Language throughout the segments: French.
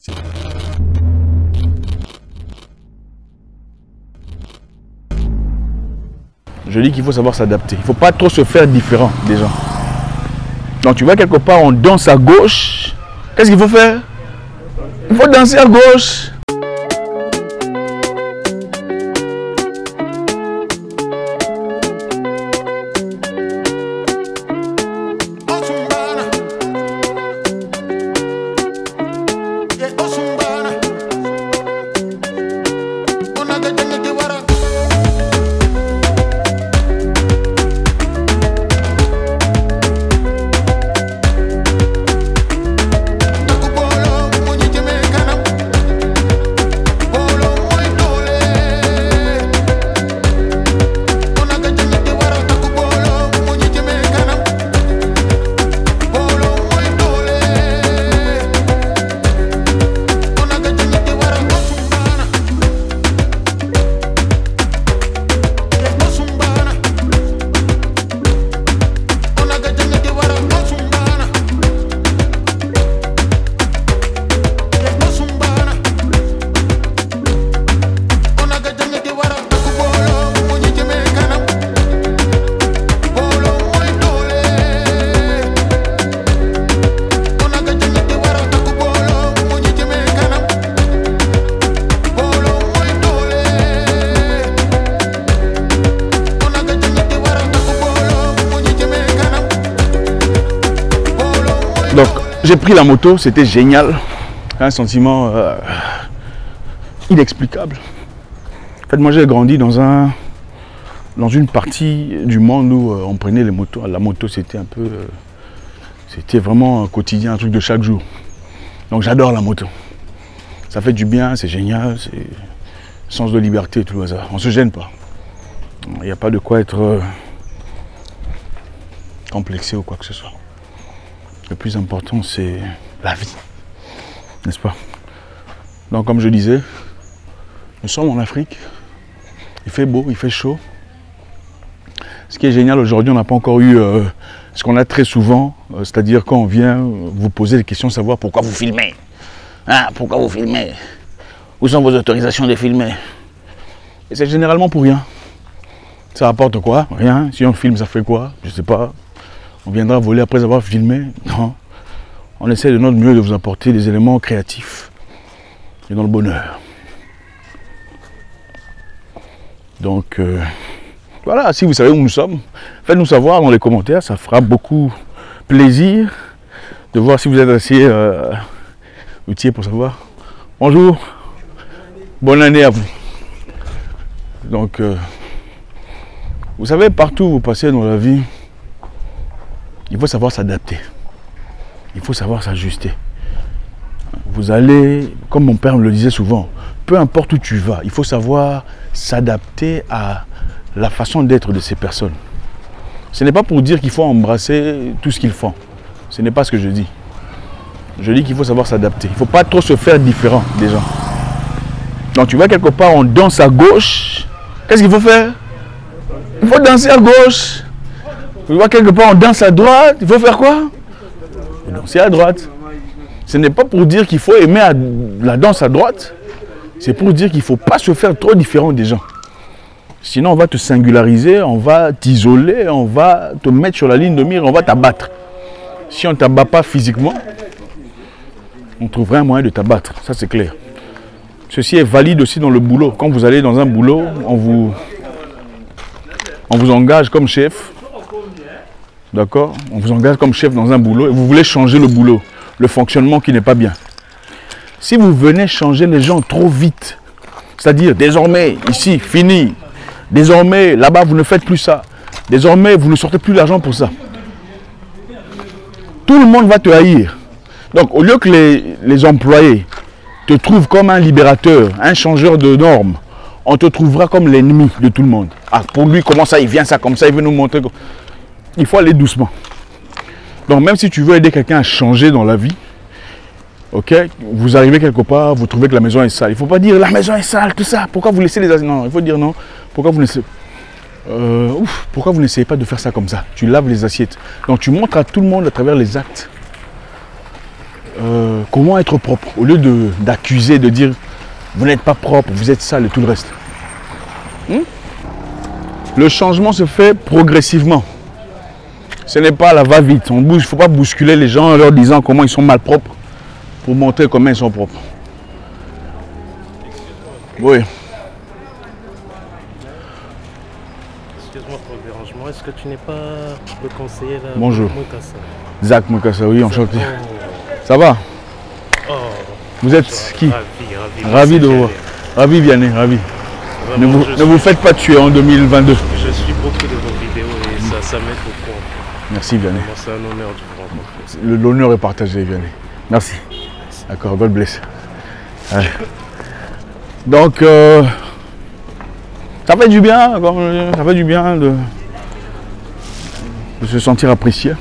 Je dis qu'il faut savoir s'adapter. Il ne faut pas trop se faire différent des gens. Donc tu vois quelque part, on danse à gauche. Qu'est-ce qu'il faut faire? Il faut danser à gauche. Donc j'ai pris la moto, c'était génial, un sentiment inexplicable. En fait, moi j'ai grandi dans une partie du monde où on prenait les motos. La moto c'était un peu, c'était vraiment un quotidien, un truc de chaque jour. Donc j'adore la moto. Ça fait du bien, c'est génial, c'est sens de liberté et tout le hasard. On ne se gêne pas. Il n'y a pas de quoi être complexé ou quoi que ce soit. Le plus important, c'est la vie, n'est-ce pas? Donc, comme je disais, nous sommes en Afrique. Il fait beau, il fait chaud. Ce qui est génial aujourd'hui, on n'a pas encore eu ce qu'on a très souvent, c'est-à-dire quand on vient vous poser des questions, savoir pourquoi vous filmez. Hein, pourquoi vous filmez? Où sont vos autorisations de filmer? Et c'est généralement pour rien. Ça apporte quoi? Rien. Si on filme, ça fait quoi? Je ne sais pas. On viendra voler après avoir filmé? Non. On essaie de notre mieux de vous apporter des éléments créatifs et dans le bonheur. Donc, voilà, si vous savez où nous sommes, faites-nous savoir dans les commentaires. Ça fera beaucoup plaisir de voir si vous êtes assez outillé pour savoir. Bonjour, bonne année à vous. Donc, vous savez, partout où vous passez dans la vie, il faut savoir s'adapter. Il faut savoir s'ajuster. Vous allez, comme mon père me le disait souvent, peu importe où tu vas, il faut savoir s'adapter à la façon d'être de ces personnes. Ce n'est pas pour dire qu'il faut embrasser tout ce qu'ils font. Ce n'est pas ce que je dis. Je dis qu'il faut savoir s'adapter. Il ne faut pas trop se faire différent des gens. Donc tu vois quelque part, on danse à gauche. Qu'est-ce qu'il faut faire? Il faut danser à gauche. Tu vois quelque part, on danse à droite. Il faut faire quoi? Il faut danser à droite. Ce n'est pas pour dire qu'il faut aimer la danse à droite. C'est pour dire qu'il ne faut pas se faire trop différent des gens. Sinon, on va te singulariser, on va t'isoler, on va te mettre sur la ligne de mire, on va t'abattre. Si on ne t'abat pas physiquement, on trouverait un moyen de t'abattre. Ça, c'est clair. Ceci est valide aussi dans le boulot. Quand vous allez dans un boulot, on vous engage comme chef. D'accord? On vous engage comme chef dans un boulot et vous voulez changer le boulot, le fonctionnement qui n'est pas bien. Si vous venez changer les gens trop vite, c'est-à-dire désormais, ici, fini, désormais, là-bas, vous ne faites plus ça, désormais, vous ne sortez plus l'argent pour ça, tout le monde va te haïr. Donc, au lieu que les employés te trouvent comme un libérateur, un changeur de normes, on te trouvera comme l'ennemi de tout le monde. Ah, pour lui, comment ça, il vient ça comme ça, il veut nous montrer. Il faut aller doucement. Donc, même si tu veux aider quelqu'un à changer dans la vie, ok, vous arrivez quelque part, vous trouvez que la maison est sale. Il ne faut pas dire la maison est sale, tout ça. Pourquoi vous laissez les assiettes? Non, il faut dire non. Pourquoi vous laissez... pourquoi vous n'essayez pas de faire ça comme ça? Tu laves les assiettes. Donc tu montres à tout le monde à travers les actes comment être propre, au lieu d'accuser, de dire vous n'êtes pas propre, vous êtes sale et tout le reste. Le changement se fait progressivement. Ce n'est pas la va-vite. Il ne faut pas bousculer les gens en leur disant comment ils sont mal propres pour montrer comment ils sont propres. Oui. Excuse-moi pour le dérangement. Est-ce que tu n'es pas le conseiller là? Bonjour. Moukassa. Zach Moukassa, oui, enchanté. Oh. Ça va? Oh. Vous êtes qui? Ravi de vous voir. Ravi Vianney, ravi. Vraiment, Ne vous faites pas tuer en 2022. Je suis beaucoup de vos vidéos et ça m'aide beaucoup. Merci Vianney. C'est un honneur de vous rencontrer. L'honneur est partagé Vianney. Merci. D'accord, God bless. Ouais. Donc, ça fait du bien, de se sentir apprécié.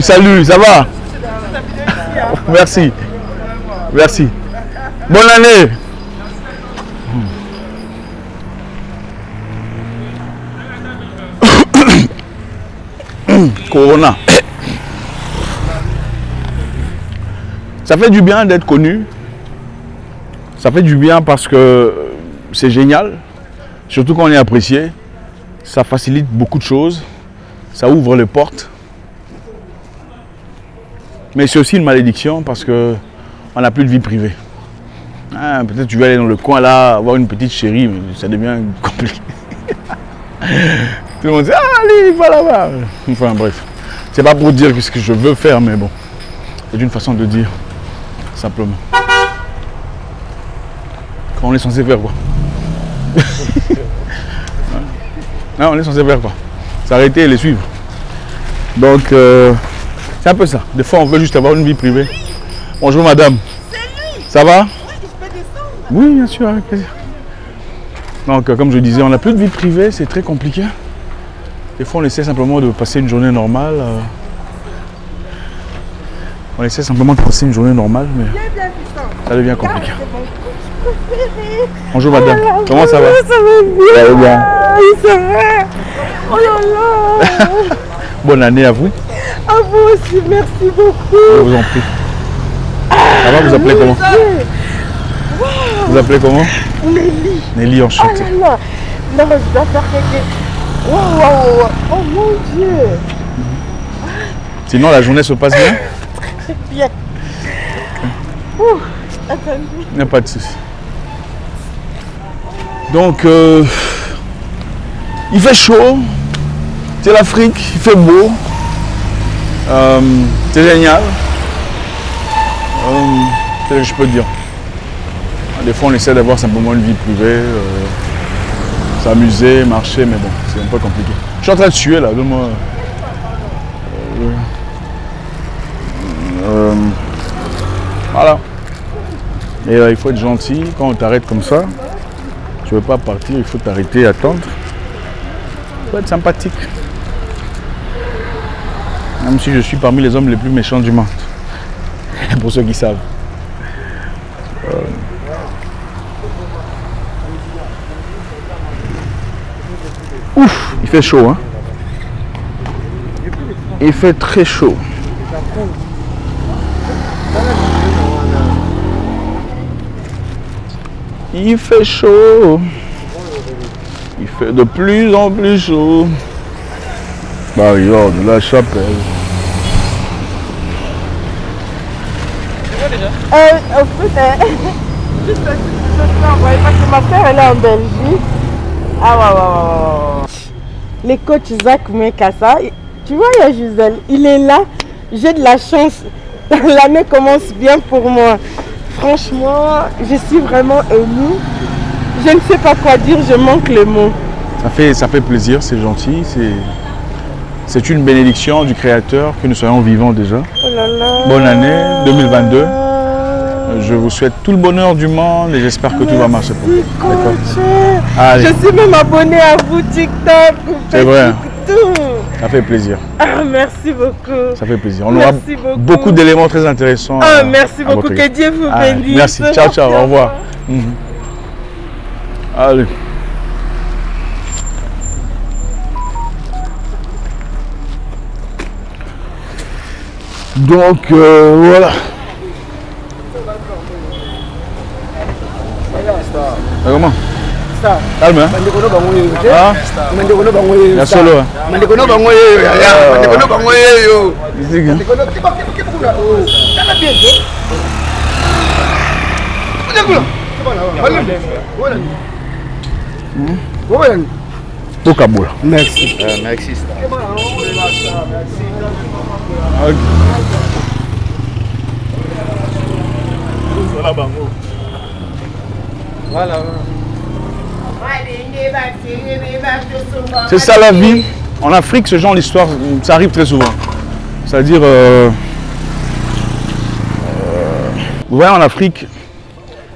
Salut, ça va? Merci. Merci. Bonne année. Corona. Ça fait du bien d'être connu. Ça fait du bien parce que c'est génial. Surtout quand on est apprécié. Ça facilite beaucoup de choses. Ça ouvre les portes. Mais c'est aussi une malédiction parce qu'on n'a plus de vie privée. Ah, peut-être tu vas aller dans le coin là, avoir une petite chérie, mais ça devient compliqué. Tout le monde dit, ah allez, va là-bas. Enfin bref, c'est pas pour dire ce que je veux faire, mais bon, c'est une façon de dire, simplement. Quand on est censé faire quoi? Non, on est censé faire quoi? S'arrêter et les suivre. Donc, c'est un peu ça. Des fois, on veut juste avoir une vie privée. Bonjour madame. C'est lui. Ça va? Oui, je peux descendre. Oui, bien sûr, avec plaisir. Donc, comme je disais, on n'a plus de vie privée, c'est très compliqué. Des fois, on essaie simplement de passer une journée normale. On essaie simplement de passer une journée normale, mais ça devient compliqué. Bonjour madame, comment ça va? Ça va bien. Ça va bien. Oui, ça va. Oh là là. Bonne année à vous. À vous aussi, merci beaucoup. Je vous en prie. Ça va, vous appelez comment? Vous appelez comment? Nelly. Nelly, Oh enchanté. là là. Non, je dois faire quelque chose. Waouh. Oh mon Dieu. Sinon, la journée se passe bien? Très bien. Ouh. Attendez. Il n'y a pas de souci. Donc, il fait chaud. C'est l'Afrique, il fait beau. C'est génial. Qu'est-ce que je peux te dire? Des fois, on essaie d'avoir simplement une vie privée, s'amuser, marcher, mais bon, c'est un peu compliqué. Je suis en train de suer là, donne-moi. Voilà. Et il faut être gentil quand on t'arrête comme ça. Tu ne veux pas partir, il faut t'arrêter et attendre. Il faut être sympathique. Même si je suis parmi les hommes les plus méchants du monde. Pour ceux qui savent. Ouf, il fait chaud, hein. Il fait très chaud. Il fait chaud. Il fait de plus en plus chaud. Barrière de la Chapelle. En fait, juste parce que ma soeur elle est en Belgique. Ah ouais. Les coachs Zach Moukassa, tu vois, il y a Gisèle, il est là. J'ai de la chance. L'année commence bien pour moi. Franchement, je suis vraiment émue. Je ne sais pas quoi dire, je manque les mots. Ça fait plaisir, c'est gentil. C'est une bénédiction du Créateur que nous soyons vivants déjà. Oh là là. Bonne année 2022. Je vous souhaite tout le bonheur du monde et j'espère que tout va marcher pour vous. D'accord. Je suis même abonnée à vous TikTok. C'est vrai. Tout. Ça fait plaisir. Ah, merci beaucoup. Ça fait plaisir. On aura beaucoup d'éléments très intéressants. Ah, merci beaucoup. Que Dieu vous bénisse. Merci. Ciao, ciao. Au revoir. Allez. Donc voilà. Comment? Calme, hein? Ah? Il y a solo, hein? Tokabola. Merci. Merci. Voilà. C'est ça la vie. En Afrique, ce genre d'histoire, ça arrive très souvent. C'est-à-dire, vous voyez en Afrique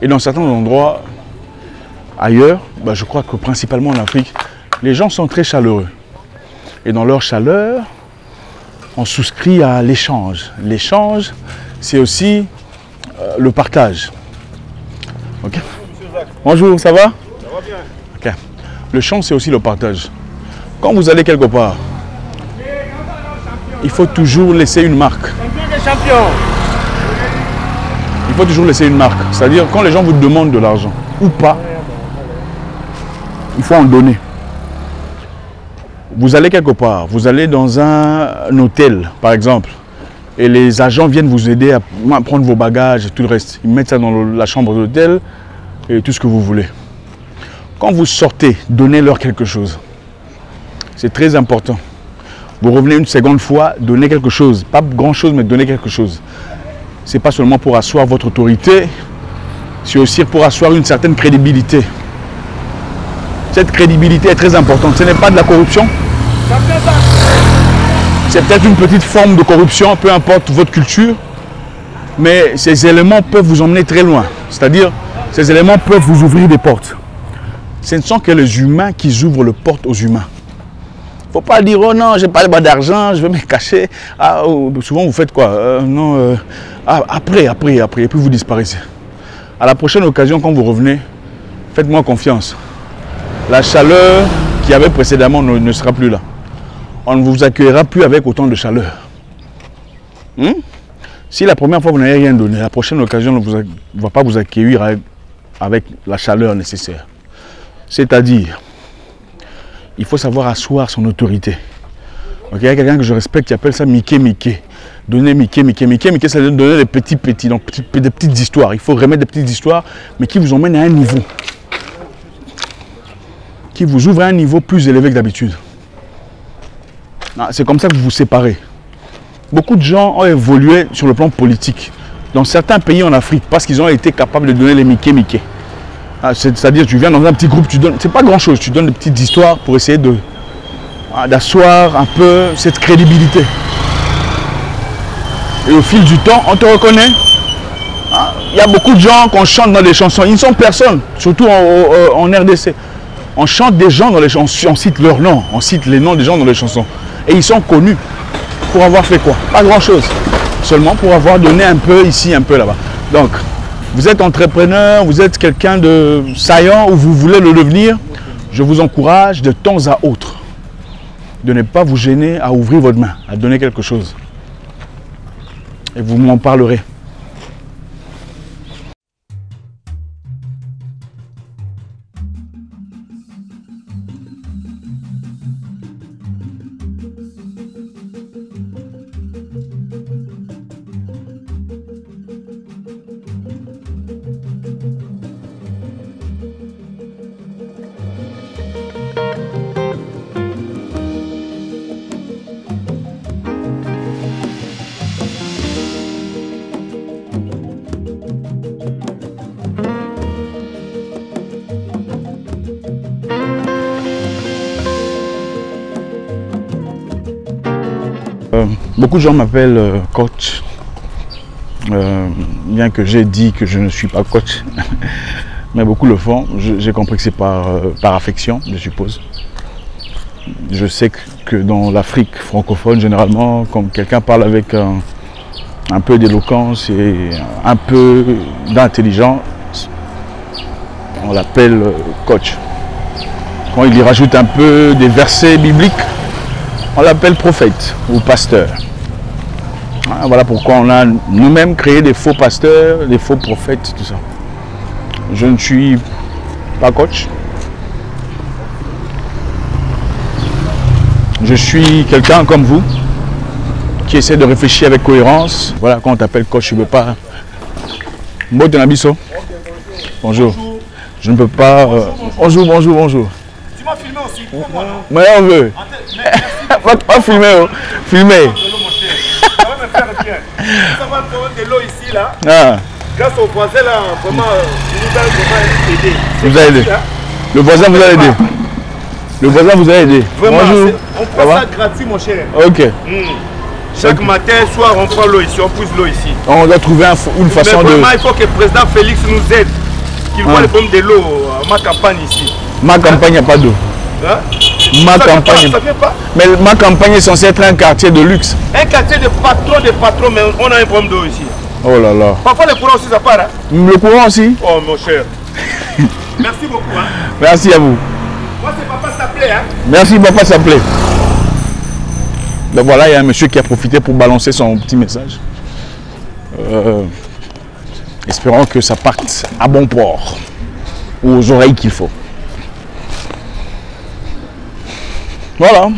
et dans certains endroits ailleurs, bah, je crois que principalement en Afrique, les gens sont très chaleureux. Et dans leur chaleur, on souscrit à l'échange. L'échange, c'est aussi le partage. Ok. Bonjour, ça va? Ça va bien. Ok. Le change, c'est aussi le partage. Quand vous allez quelque part, il faut toujours laisser une marque. Il faut toujours laisser une marque. C'est-à-dire, quand les gens vous demandent de l'argent ou pas, il faut en donner. Vous allez quelque part, vous allez dans un hôtel, par exemple, et les agents viennent vous aider à prendre vos bagages et tout le reste. Ils mettent ça dans la chambre d'hôtel et tout ce que vous voulez. Quand vous sortez, donnez-leur quelque chose. C'est très important. Vous revenez une seconde fois, donnez quelque chose. Pas grand-chose, mais donnez quelque chose. Ce n'est pas seulement pour asseoir votre autorité, c'est aussi pour asseoir une certaine crédibilité. Cette crédibilité est très importante. Ce n'est pas de la corruption. C'est peut-être une petite forme de corruption, peu importe votre culture. Mais ces éléments peuvent vous emmener très loin. C'est-à-dire, ces éléments peuvent vous ouvrir des portes. Ce ne sont que les humains qui ouvrent les portes aux humains. Il ne faut pas dire, oh non, je n'ai pas d'argent, je vais me cacher. Ah, oh, souvent, vous faites quoi? Non, après, et puis vous disparaissez. À la prochaine occasion, quand vous revenez, faites-moi confiance. La chaleur qu'il y avait précédemment ne sera plus là. On ne vous accueillera plus avec autant de chaleur. Si la première fois vous n'avez rien donné, la prochaine occasion ne va pas vous accueillir avec la chaleur nécessaire. C'est-à-dire, il faut savoir asseoir son autorité. Okay, il y a quelqu'un que je respecte qui appelle ça Mickey Mickey. Donner Mickey, ça veut dire donner des petits, donc des petites histoires. Il faut remettre des petites histoires, mais qui vous emmènent à un niveau. Qui vous ouvre à un niveau plus élevé que d'habitude. C'est comme ça que vous vous séparez. Beaucoup de gens ont évolué sur le plan politique. Dans certains pays en Afrique, parce qu'ils ont été capables de donner les Mickey. C'est-à-dire, tu viens dans un petit groupe, tu donnes, c'est pas grand-chose, tu donnes des petites histoires pour essayer d'asseoir un peu cette crédibilité. Et au fil du temps, on te reconnaît. Il y a beaucoup de gens qu'on chante dans des chansons, ils ne sont personne, surtout en RDC. On chante des gens dans les chansons, on cite leurs noms, on cite les noms des gens dans les chansons. Et ils sont connus pour avoir fait quoi? Pas grand-chose. Seulement pour avoir donné un peu ici, un peu là-bas. Donc, vous êtes entrepreneur, vous êtes quelqu'un de saillant ou vous voulez le devenir, je vous encourage de temps à autre de ne pas vous gêner à ouvrir votre main, à donner quelque chose. Et vous m'en parlerez. Beaucoup de gens m'appellent coach, bien que j'ai dit que je ne suis pas coach, mais beaucoup le font. J'ai compris que c'est par affection, je suppose. Je sais que dans l'Afrique francophone, généralement, quand quelqu'un parle avec un peu d'éloquence et un peu d'intelligence, on l'appelle coach. Quand il y rajoute un peu des versets bibliques, on l'appelle prophète ou pasteur. Voilà pourquoi on a nous-mêmes créé des faux pasteurs, des faux prophètes, tout ça. Je ne suis pas coach. Je suis quelqu'un comme vous qui essaie de réfléchir avec cohérence. Voilà, quand on t'appelle coach, je ne peux pas. Bonjour. Je ne peux pas. Bonjour. Tu m'as filmé aussi. Mais on veut. Pas filmer. Filmer. Ça va me faire bien. Ça va le problème de l'eau ici là. Ah. Grâce au voisin là, vraiment, il nous a vraiment aidé. Vous a aidé. Le voisin vous a aidé. Le voisin vous a aidé. Vraiment, Bonjour. on prend ça gratuit, mon cher. Ok. Chaque matin, soir, on prend l'eau ici, on pousse l'eau ici. On doit trouver une façon Mais vraiment, de. il faut que le président Félix nous aide. Qu'il voit le problème de l'eau à ma campagne ici. Ma campagne, il n'y a pas d'eau. Hein? Ma campagne. Ça vient pas. Mais ma campagne est censée être un quartier de luxe. Un quartier de patrons, mais on a un problème d'eau ici. Oh là là. Parfois, le courant aussi, ça part. Hein? Le courant aussi. Oh, mon cher. Merci beaucoup. Hein? Merci à vous. Moi, c'est Papa S'appelait. Hein? Merci, papa s'appelait. Donc voilà, il y a un monsieur qui a profité pour balancer son petit message. Espérons que ça parte à bon port, ou aux oreilles qu'il faut. Voilà.